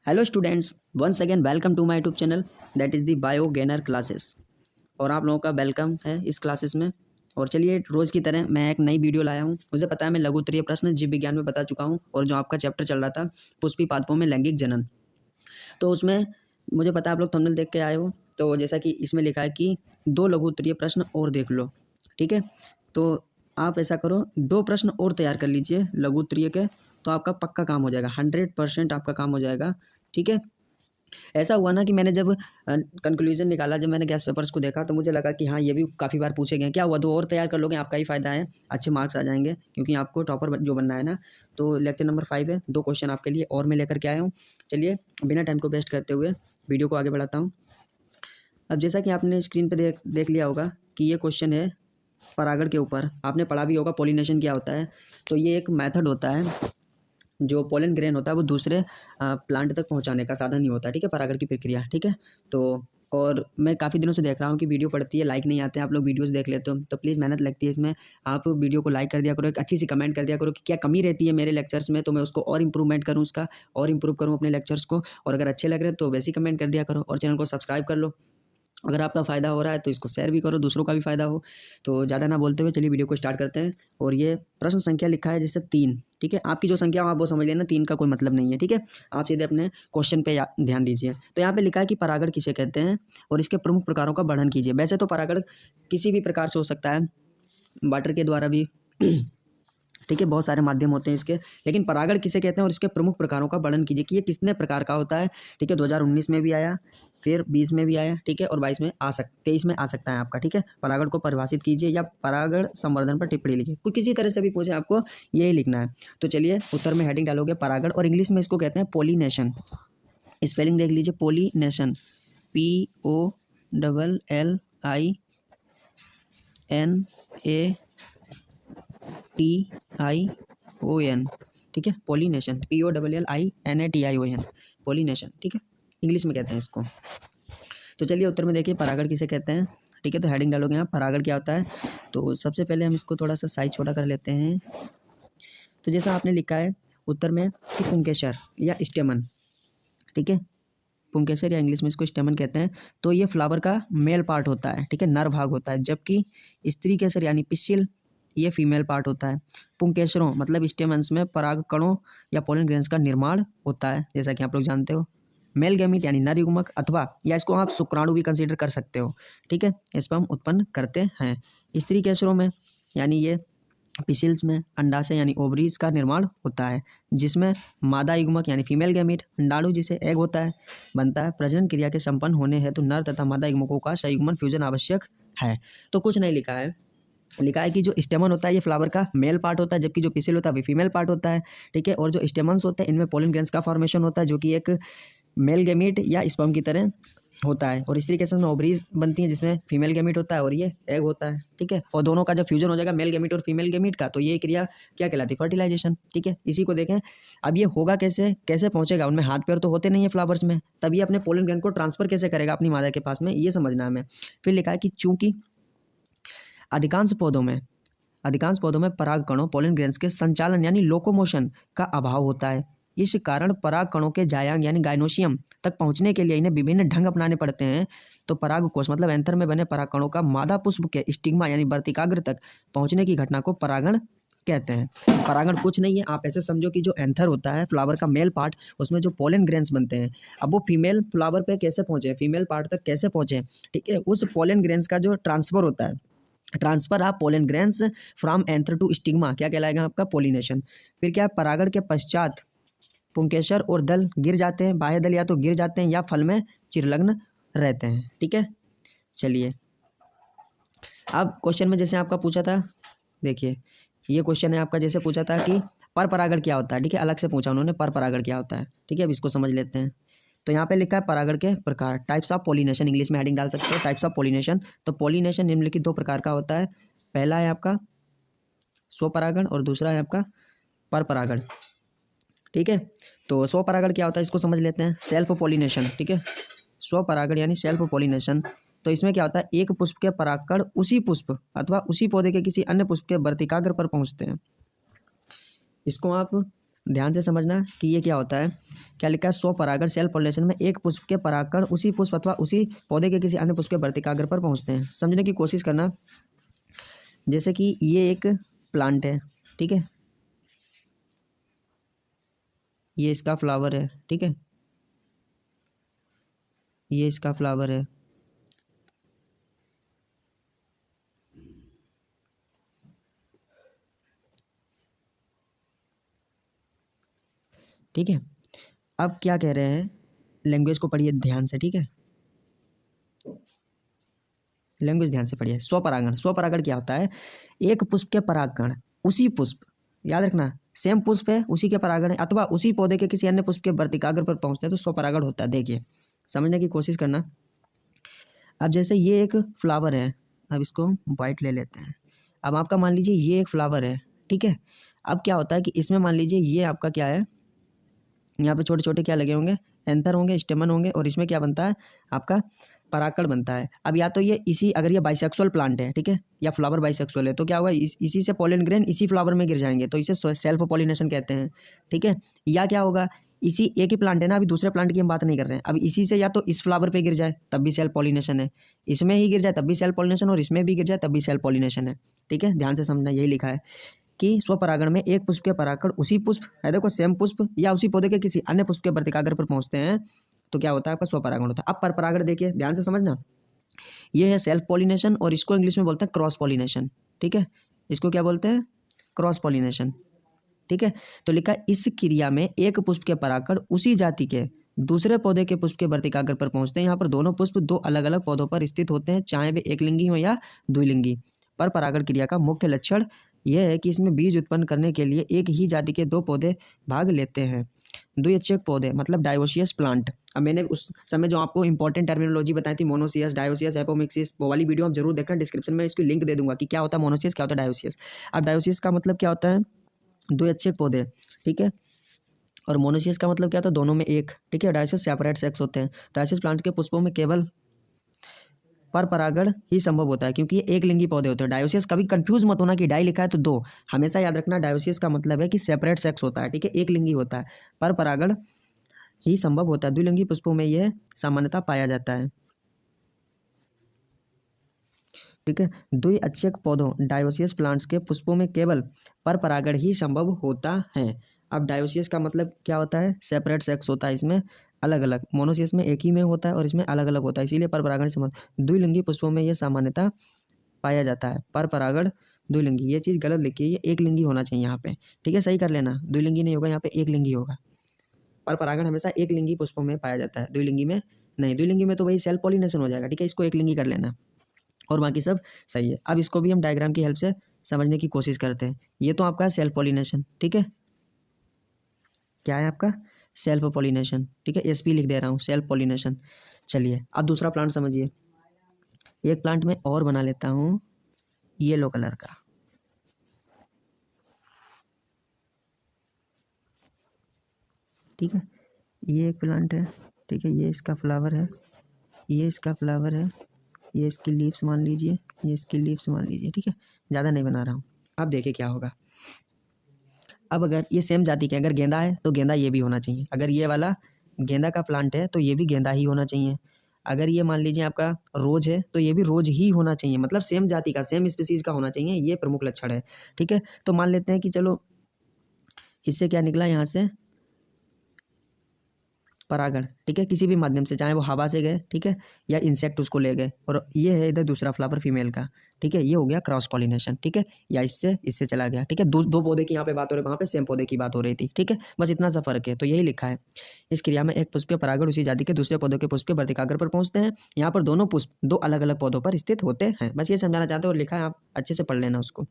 Hello students, once again welcome to my YouTube channel that is the Bio Gainer classes. और आप लोगों का welcome है इस क्लासेस में। और चलिए, रोज़ की तरह मैं एक नई वीडियो लाया हूँ। मुझे पता है मैं लघु उत्तरीय प्रश्न जीव विज्ञान में बता चुका हूँ, और जो आपका चैप्टर चल रहा था पुष्पी पादपों में लैंगिक जनन, तो उसमें मुझे पता है आप लोग थंबनेल देख के आए हो। तो जैसा कि इसमें लिखा है कि 2 लघु उत्तरीय प्रश्न और देख लो, ठीक है। तो आप ऐसा करो, 2 प्रश्न और तैयार कर लीजिए लघु उत्तरीय के, तो आपका पक्का काम हो जाएगा, 100% आपका काम हो जाएगा, ठीक है। ऐसा हुआ ना कि मैंने जब कंक्लूजन निकाला, जब मैंने गैस पेपर्स को देखा, तो मुझे लगा कि हाँ, ये भी काफ़ी बार पूछे गए हैं। क्या हुआ, 2 और तैयार कर लोगे, आपका ही फ़ायदा है, अच्छे मार्क्स आ जाएँगे, क्योंकि आपको टॉपर जो बनना है ना। तो लेक्चर नंबर 5 है, 2 क्वेश्चन आपके लिए और मैं लेकर के आया हूँ। चलिए, बिना टाइम को वेस्ट करते हुए वीडियो को आगे बढ़ाता हूँ। अब जैसा कि आपने स्क्रीन पे देख लिया होगा कि ये क्वेश्चन है परागण के ऊपर। आपने पढ़ा भी होगा पॉलिनेशन क्या होता है। तो ये एक मेथड होता है, जो पोलन ग्रेन होता है वो दूसरे प्लांट तक पहुंचाने का साधन ही होता है, ठीक है, परागण की प्रक्रिया, ठीक है। तो और मैं काफ़ी दिनों से देख रहा हूँ कि वीडियो पड़ती है, लाइक नहीं आते हैं, आप लोग वीडियोस देख लेते हो, तो प्लीज़ मेहनत लगती है इसमें। आप वीडियो को लाइक कर दिया करो, एक अच्छी सी कमेंट कर दिया करो कि क्या कमी रहती है मेरे लेक्चर्स में, तो मैं उसको और इंप्रूवमेंट करूँ, उसका और इंप्रूव करूँ अपने लेक्चर्स को। और अगर अच्छे लग रहे हैं तो वैसे ही कमेंट कर दिया करो, और चैनल को सब्सक्राइब कर लो। अगर आपका फ़ायदा हो रहा है तो इसको शेयर भी करो, दूसरों का भी फ़ायदा हो। तो ज़्यादा ना बोलते हुए चलिए वीडियो को स्टार्ट करते हैं। और ये प्रश्न संख्या लिखा है जैसे 3, ठीक है। आपकी जो संख्या हो आप वो समझ लेना, 3 का कोई मतलब नहीं है, ठीक है। आप सीधे अपने क्वेश्चन पे ध्यान दीजिए। तो यहाँ पे लिखा है कि परागण किसे कहते हैं और इसके प्रमुख प्रकारों का वर्णन कीजिए। वैसे तो परागण किसी भी प्रकार से हो सकता है, वाटर के द्वारा भी ठीक है, बहुत सारे माध्यम होते हैं इसके, लेकिन परागण किसे कहते हैं और इसके प्रमुख प्रकारों का वर्णन कीजिए कि ये कितने प्रकार का होता है, ठीक है। 2019 में भी आया, फिर 20 में भी आया, ठीक है, और 23 में आ सकता है आपका, ठीक है। परागण को परिभाषित कीजिए या परागण संवर्धन पर टिप्पणी लिखिए, कोई किसी तरह से भी पूछे आपको यही लिखना है। तो चलिए, उत्तर में हेडिंग डालोगे परागण, और इंग्लिश में इसको कहते हैं पोलिनेशन। स्पेलिंग देख लीजिए, पोलिनेशन, POLLINATION, ठीक है। पोलिनेशन, POLLINATION, पोलिनेशन, ठीक है, इंग्लिश में कहते हैं इसको। तो चलिए, उत्तर में देखिए परागण किसे कहते हैं, ठीक है। तो हेडिंग डालोगे यहाँ परागण क्या होता है। तो सबसे पहले हम इसको थोड़ा सा साइज छोटा कर लेते हैं। तो जैसा आपने लिखा है उत्तर में कि पुंकेसर या स्टेमन, ठीक है, पुंकेसर या इंग्लिश में इसको स्टेमन कहते हैं। तो ये फ्लावर का मेल पार्ट होता है, ठीक है, नर भाग होता है, जबकि स्त्री केसर यानी पिस्सिल ये फीमेल पार्ट होता है। पुंकेसरों मतलब स्टेमन्स में पराग कणों या पोलन ग्रेन्स का निर्माण होता है, जैसा कि आप लोग जानते हो। मेल गैमीट यानी नर युग्मक, अथवा या इसको आप शुक्राणु भी कंसीडर कर सकते हो, ठीक है, स्पर्म उत्पन्न करते हैं। स्त्री केसरों में यानी ये पिसिल्स में अंडाशय यानी ओवरीज का निर्माण होता है, जिसमें मादा युग्मक यानी फीमेल गैमीट, अंडाणु जिसे एग होता है, बनता है। प्रजनन क्रिया के संपन्न होने हेतु नर तथा मादा युग्मकों का संयुग्मन फ्यूजन आवश्यक है। तो कुछ नहीं लिखा है, लिखा है कि जो स्टेमन होता है ये फ्लावर का मेल पार्ट होता है, जबकि जो पिसिल होता है वो फीमेल पार्ट होता है, ठीक है। और जो स्टेमन्स होते हैं इनमें पोलन ग्रेन्स का फॉर्मेशन होता है, जो कि एक मेल गैमीट या स्पर्म की तरह होता है। और स्त्री केस में ओवरीज बनती हैं जिसमें फीमेल गैमीट होता है और ये एग होता है, ठीक है। और दोनों का जब फ्यूजन हो जाएगा मेल गैमीट और फीमेल गैमीट का, तो ये क्रिया क्या कहलाती है, फर्टिलाइजेशन, ठीक है। इसी को देखें, अब ये होगा कैसे, कैसे पहुंचेगा, उनमें हाथ पैर तो होते नहीं है फ्लावर्स में, तब ये अपने पोलन ग्रैंड को ट्रांसफर कैसे करेगा अपनी मादा के पास में, ये समझना है हमें। फिर लिखा है कि चूंकि अधिकांश पौधों में पराग कणों पोलन ग्रेन्स के संचालन यानी लोकोमोशन का अभाव होता है, इस कारण पराग कणों के जायांग यानी गाइनोशियम तक पहुंचने के लिए इन्हें विभिन्न ढंग अपनाने पड़ते हैं। तो पराग कोश मतलब एंथर में बने पराग कणों का मादा पुष्प के स्टिग्मा यानी वर्तिकाग्र तक पहुंचने की घटना को परागण कहते हैं। परागण कुछ नहीं है, आप ऐसे समझो कि जो एंथर होता है फ्लावर का मेल पार्ट, उसमें जो पोलन ग्रेन्स बनते हैं, अब वो फीमेल फ्लावर पे कैसे पहुंचे, फीमेल पार्ट तक कैसे पहुंचे, ठीक है, उस पोलन ग्रेन्स का जो ट्रांसफर होता है, transfer of pollen grains from anther to stigma, क्या कहलाएगा आपका, पोलिनेशन। फिर क्या, परागण के पश्चात पुंकेसर और दल गिर जाते हैं, बाह्य दल या तो गिर जाते हैं या फल में चिरलग्न रहते हैं, ठीक है। चलिए, अब क्वेश्चन में जैसे आपका पूछा था, देखिए ये क्वेश्चन है आपका, जैसे पूछा था कि पर परागण क्या होता है, ठीक है, अलग से पूछा उन्होंने पर परागण क्या होता है, ठीक है। अब इसको समझ लेते हैं। तो यहाँ पे लिखा है परागण के प्रकार, टाइप्स ऑफ पोलिनेशन, इंग्लिश में हेडिंग डाल सकते हो टाइप्स ऑफ पोलिनेशन। तो पोलिनेशन निम्नलिखित 2 प्रकार का होता है, पहला है आपका स्वपरागण और दूसरा है आपका पर परागण, ठीक है। तो स्वपरागण क्या होता है इसको समझ लेते हैं, सेल्फ पोलिनेशन, ठीक है। स्वपरागण यानी सेल्फ पोलिनेशन, तो इसमें क्या होता है, एक पुष्प के परागकण उसी पुष्प अथवा उसी पौधे के किसी अन्य पुष्प के वर्तिकाग्र पर पहुंचते हैं। इसको आप ध्यान से समझना कि ये क्या होता है। क्या लिखा है, स्वपरागण सेल्फ पॉलिनेशन में एक पुष्प के परागकण उसी पुष्प अथवा उसी पौधे के किसी अन्य पुष्प के वर्तिकाग्र पर पहुंचते हैं। समझने की कोशिश करना। जैसे कि ये एक प्लांट है, ठीक है, ये इसका फ्लावर है, ठीक है, ये इसका फ्लावर है, ठीक है। अब क्या कह रहे हैं, लैंग्वेज को पढ़िए ध्यान से, ठीक है, लैंग्वेज ध्यान से पढ़िए। स्वपरागण, स्वपरागण क्या होता है, एक पुष्प के परागकण उसी पुष्प, याद रखना सेम पुष्प है उसी के परागण है अथवा उसी पौधे के किसी अन्य पुष्प के वर्तिकाग्र पर पहुंचते हैं तो स्वपरागण होता है। देखिए समझने की कोशिश करना। अब जैसे ये एक फ्लावर है, अब इसको वाइट ले लेते हैं। अब आपका मान लीजिए ये एक फ्लावर है, ठीक है। अब क्या होता है कि इसमें मान लीजिए ये आपका क्या है, यहाँ पे छोटे छोटे क्या लगे होंगे, एंथर होंगे, स्टेमन होंगे, और इसमें क्या बनता है आपका परागकण बनता है। अब या तो ये इसी, अगर ये बाइसेक्सुअल प्लांट है, ठीक है, या फ्लावर बाइसेक्सुअल है, तो क्या होगा, इसी से पॉलन ग्रेन इसी फ्लावर में गिर जाएंगे, तो इसे सेल्फ पॉलिनेशन कहते हैं, ठीक है। या क्या होगा, इसी एक ही प्लांट है ना, अभी दूसरे प्लांट की हम बात नहीं कर रहे हैं, अब इसी से या तो इस फ्लावर पे गिर जाए तब भी सेल्फ पॉलिनेशन है, इसमें ही गिर जाए तब भी सेल्फ पॉलिनेशन, और इसमें भी गिर जाए तब भी सेल्फ पॉलिनेशन है, ठीक है। ध्यान से समझना, यही लिखा है कि स्वपरागण में एक पुष्प के परागकण उसी पुष्प है, देखो सेम पुष्प या उसी पौधे के किसी अन्य पुष्प के वर्तिकाग्र पर पहुंचते हैं तो क्या होता है आपका स्वपरागण होता है। अब पर परागण देखिए ध्यान से समझना, ये है सेल्फ पॉलिनेशन और इसको इंग्लिश में बोलते हैं क्रॉस पॉलिनेशन, ठीक है, इसको क्या बोलते हैं, क्रॉस पॉलिनेशन, ठीक है। तो लिखा इस क्रिया में एक पुष्प के परागकण उसी जाति के दूसरे पौधे के पुष्प के वर्तिकाग्र पर पहुंचते हैं। यहाँ पर दोनों पुष्प दो अलग अलग पौधों पर स्थित होते हैं, चाहे वे एक लिंगी हो या द्विलिंगी। पर परागण क्रिया का मुख्य लक्षण यह है कि इसमें बीज उत्पन्न करने के लिए एक ही जाति के दो पौधे भाग लेते हैं। द्विअक्षक पौधे मतलब डायोसियस प्लांट। अब मैंने उस समय जो आपको इंपॉर्टेंट टर्मिनोलॉजी बताई थी, मोनोसियस, डायोसियस, एपोमिक्सिस, वो वाली वीडियो आप जरूर देखना, डिस्क्रिप्शन में इसकी लिंक दे दूंगा कि क्या होता है मोनोसियस, क्या होता है डायोसियस। अब डायोसियस का मतलब क्या होता है, द्विअक्षक पौधे, ठीक है, और मोनोसियस का मतलब क्या होता है, दोनों में एक, ठीक है। डायोसियस सेपरेट सेक्स होते हैं। डायोसियस प्लांट के पुष्पों में केवल पर परागण ही संभव होता है क्योंकि ये एक लिंगी पौधे होते हैं। डायोसियस, कभी कंफ्यूज मत होना कि डाई लिखा है तो दो, हमेशा याद रखना डायोसियस का मतलब है कि सेपरेट सेक्स होता है, ठीक है, एक लिंगी होता है, पर परागण ही संभव होता है। द्विलिंगी पुष्पों में यह सामान्यतः पाया जाता है, ठीक है। द्विअक्षक पौधों डायोसियस प्लांट्स के पुष्पों में केवल पर परागण ही संभव होता है। अब डायोसियस का मतलब क्या होता है, सेपरेट सेक्स होता है, इसमें अलग अलग, मोनोसियस में एक ही में होता है और इसमें अलग अलग होता है, इसीलिए पर परागण संभव। द्विलिंगी पुष्पों में यह सामान्यतः पाया जाता है, पर परागण द्विलिंगी, ये चीज़ गलत लिखी है, ये एक लिंगी होना चाहिए यहाँ पे, ठीक है, सही कर लेना, द्विलिंगी नहीं होगा यहाँ पे, एक लिंगी होगा। पर परागण हमेशा एक लिंगी पुष्पों में पाया जाता है, द्विलिंगी में नहीं। द्विलिंगी में तो वही सेल्फ पॉलिनेशन हो जाएगा, ठीक है, इसको एक लिंगी कर लेना और बाकी सब सही है। अब इसको भी हम डायग्राम की हेल्प से समझने की कोशिश करते हैं। ये तो आपका सेल्फ पॉलिनेशन, ठीक है, क्या है आपका सेल्फ पॉलिनेशन, ठीक है, एसपी लिख दे रहा हूँ, सेल्फ पॉलिनेशन। चलिए अब दूसरा प्लांट समझिए। एक प्लांट में और बना लेता हूँ येलो कलर का, ठीक है, ये एक प्लांट है, ठीक है, ये इसका फ्लावर है, ये इसका फ्लावर है, ये इसकी लीव्स मान लीजिए, ये इसकी लीव्स मान लीजिए, ठीक है, ज़्यादा नहीं बना रहा हूँ। अब देखिए क्या होगा। अब अगर ये सेम जाति के, अगर गेंदा है तो गेंदा ये भी होना चाहिए, अगर ये वाला गेंदा का प्लांट है तो ये भी गेंदा ही होना चाहिए, अगर ये मान लीजिए आपका रोज है तो ये भी रोज ही होना चाहिए, मतलब सेम जाति का, सेम स्पीसीज का होना चाहिए, ये प्रमुख लक्षण है, ठीक है। तो मान लेते हैं कि चलो इससे क्या निकला, यहाँ से परागण, ठीक है, किसी भी माध्यम से, चाहे वो हवा से गए, ठीक है, या इंसेक्ट उसको ले गए, और ये है इधर दूसरा फ्लावर फीमेल का, ठीक है, ये हो गया क्रॉस पॉलिनेशन, ठीक है, या इससे इससे चला गया, ठीक है, दो पौधे की यहाँ पे बात हो रही है, वहाँ पे सेम पौधे की बात हो रही थी, ठीक है, बस इतना सा फर्क है। तो यही लिखा है, इस क्रिया में एक पुष्प के परागण उसी जाति के दूसरे पौधों के पुष्प के वर्तिकाग्र पर पहुंचते हैं। यहाँ पर दोनों पुष्प दो अलग अलग पौधों पर स्थित होते हैं, बस ये समझाना चाहते हो, लिखा है, आप अच्छे से पढ़ लेना उसको।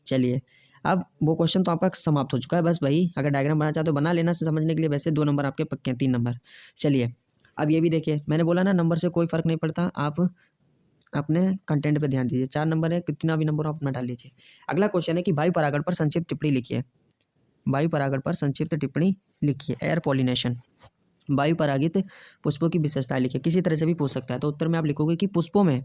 चलिए अब वो क्वेश्चन तो आपका समाप्त हो चुका है, बस वही अगर डायग्राम बनाना चाहते हो बना लेना, से समझने के लिए वैसे 2 नंबर आपके पक्के हैं, 3 नंबर। चलिए अब ये भी देखिए, मैंने बोला ना नंबर से कोई फ़र्क नहीं पड़ता, आप अपने कंटेंट पे ध्यान दीजिए। 4 नंबर है, कितना भी नंबर हो अपना डाल लीजिए। अगला क्वेश्चन है कि वायु परागण पर संक्षिप्त टिप्पणी लिखिए। वायु परागण पर संक्षिप्त टिप्पणी लिखिए। एयर पॉलिनेशन, वायु परागित पुष्पों की विशेषताएं लिखिए। किसी तरह से भी पूछ सकता है, तो उत्तर में आप लिखोगे कि पुष्पों में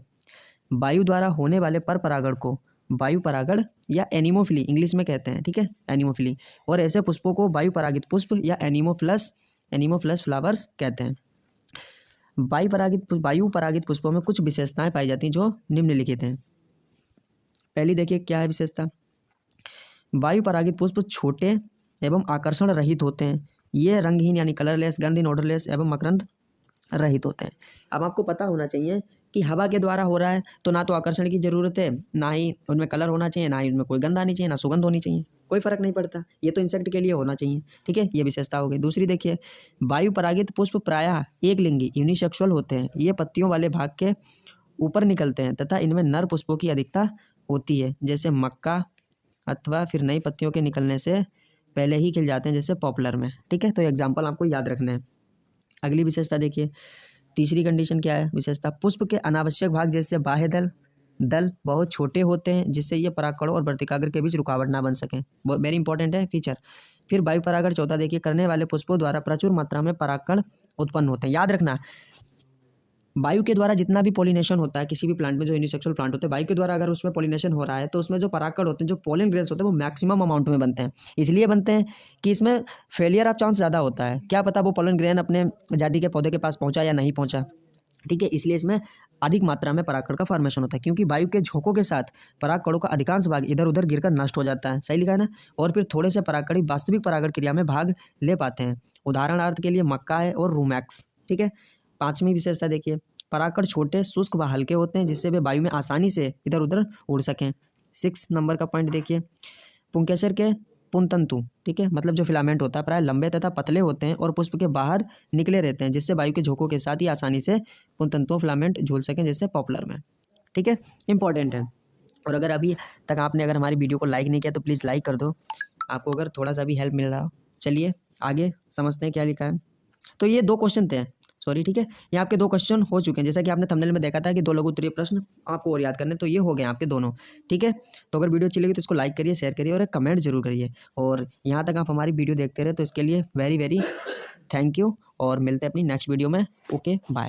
वायु द्वारा होने वाले पर परागण को वायु परागण या एनिमोफिली इंग्लिश में कहते हैं, ठीक है, एनिमोफिली। और ऐसे पुष्पों को वायु परागित पुष्प या एनिमोफ्लस फ्लावर्स कहते हैं। वायु परागित पुष्पों में कुछ विशेषताएं पाई जाती हैं जो निम्नलिखित हैं। पहली देखिए क्या है विशेषता, वायु परागित पुष्प छोटे एवं आकर्षण रहित होते हैं। ये रंगहीन यानी कलरलेस, गंधहीन, ऑर्डरलेस एवं मकरंद रहित होते हैं। अब आपको पता होना चाहिए कि हवा के द्वारा हो रहा है तो ना तो आकर्षण की जरूरत है, ना ही उनमें कलर होना चाहिए, ना ही उनमें कोई गंध आनी चाहिए, ना सुगंध होनी चाहिए, कोई फर्क नहीं पड़ता। ये तो इंसेक्ट के लिए होना चाहिए, ठीक है, ये विशेषता हो गई। दूसरी देखिए, वायु परागित पुष्प प्रायः एक लिंगी यूनिसेक्सुअल होते हैं। ये पत्तियों वाले भाग के ऊपर निकलते हैं तथा इनमें नर पुष्पों की अधिकता होती है, जैसे मक्का, अथवा फिर नई पत्तियों के निकलने से पहले ही खिल जाते हैं, जैसे पॉपुलर में, ठीक है। तो एग्जाम्पल आपको याद रखना है। अगली विशेषता देखिए, तीसरी कंडीशन क्या है विशेषता, पुष्प के अनावश्यक भाग जैसे बाह्य दल बहुत छोटे होते हैं, जिससे ये परागकणों और वर्तिकाग्र के बीच रुकावट ना बन सके। वो वेरी इंपॉर्टेंट है फीचर। फिर वायु परागण चौथा देखिए, करने वाले पुष्पों द्वारा प्रचुर मात्रा में परागकण उत्पन्न होते हैं। याद रखना, वायु के द्वारा जितना भी पॉलिनेशन होता है किसी भी प्लांट में, जो यूनिसेक्सुअल प्लांट होते हैं, वायु के द्वारा अगर उसमें पॉलिनेशन हो रहा है तो उसमें जो परागकण होते हैं, जो पोलन ग्रेन्स होते हैं, वो मैक्सिमम अमाउंट में बनते हैं। इसलिए बनते हैं कि इसमें फेलियर ऑफ चांस ज़्यादा होता है। क्या पता वो पोलन ग्रेन अपने जाति के पौधे के पास पहुंचा या नहीं पहुंचा, ठीक है। इसलिए इसमें अधिक मात्रा में परागकण का फॉर्मेशन होता है, क्योंकि वायु के झोंकों के साथ परागकणों का अधिकांश भाग इधर उधर गिरकर नष्ट हो जाता है। सही लिखा है ना। और फिर थोड़े से परागकणी वास्तविक परागण क्रिया में भाग ले पाते हैं। उदाहरणार्थ के लिए मक्का है और रूमैक्स, ठीक है। पांचवी विशेषता देखिए, परागकण छोटे, शुष्क व हल्के होते हैं, जिससे वे वायु में आसानी से इधर उधर उड़ सकें। 6 नंबर का पॉइंट देखिए, पुंकेसर के पुंतंतु, ठीक है, मतलब जो फिलामेंट होता है, प्राय लंबे तथा पतले होते हैं और पुष्प के बाहर निकले रहते हैं, जिससे वायु के झोंकों के साथ ही आसानी से पुंतंतुओं फिलामेंट झूल सकें, जैसे पॉपुलर में, ठीक है, इंपॉर्टेंट है। और अगर अभी तक आपने अगर हमारी वीडियो को लाइक नहीं किया तो प्लीज़ लाइक कर दो, आपको अगर थोड़ा सा भी हेल्प मिल रहा हो। चलिए आगे समझते हैं क्या लिखा है। तो ये 2 क्वेश्चन थे, सॉरी, ठीक है। ये आपके 2 क्वेश्चन हो चुके हैं, जैसा कि आपने थंबनेल में देखा था कि 2 लघु उत्तरीय प्रश्न आपको और याद करने, तो ये हो गए आपके दोनों, ठीक है। तो अगर वीडियो अच्छी लगी तो इसको लाइक करिए, शेयर करिए और एक कमेंट जरूर करिए। और यहाँ तक आप हमारी वीडियो देखते रहे तो इसके लिए वेरी वेरी थैंक यू, और मिलते हैं अपनी नेक्स्ट वीडियो में। Okay, bye.